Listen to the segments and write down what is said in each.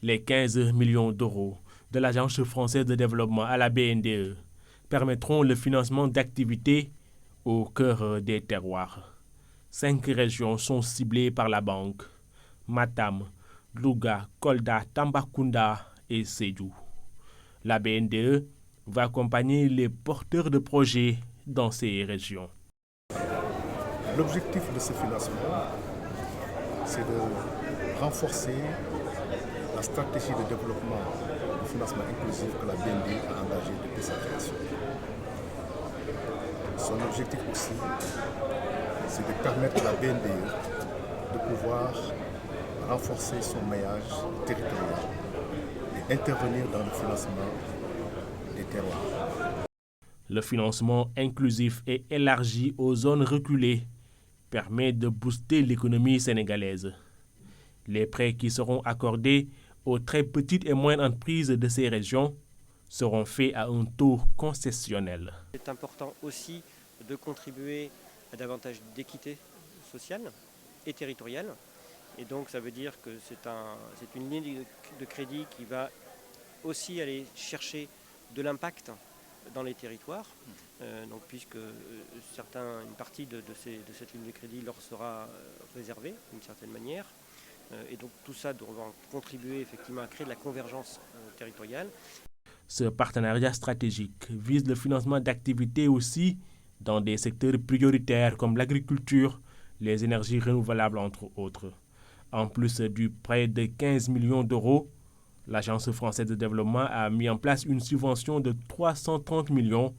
Les 15 millions d'euros de l'Agence française de développement à la BNDE permettront le financement d'activités au cœur des terroirs. 5 régions sont ciblées par la banque: Matam, Louga, Kolda, Tambacounda et Sédhiou. La BNDE va accompagner les porteurs de projets dans ces régions. L'objectif de ce financement, c'est de renforcer la stratégie de développement du financement inclusif que la BNDE a engagée depuis sa création. Son objectif aussi, c'est de permettre à la BNDE de pouvoir renforcer son maillage territorial et intervenir dans le financement des terroirs. Le financement inclusif et élargi aux zones reculées permet de booster l'économie sénégalaise. Les prêts qui seront accordés aux très petites et moyennes entreprises de ces régions seront faits à un taux concessionnel. C'est important aussi de contribuer à davantage d'équité sociale et territoriale. Et donc ça veut dire que c'est une ligne de crédit qui va aussi aller chercher de l'impact dans les territoires, puisque une partie de cette ligne de crédit leur sera réservée d'une certaine manière. Et donc tout ça doit contribuer effectivement à créer de la convergence territoriale. Ce partenariat stratégique vise le financement d'activités aussi dans des secteurs prioritaires comme l'agriculture, les énergies renouvelables entre autres. En plus du prêt de 15 millions d'euros, l'Agence française de développement a mis en place une subvention de 330 millions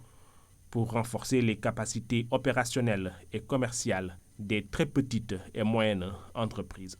pour renforcer les capacités opérationnelles et commerciales des très petites et moyennes entreprises.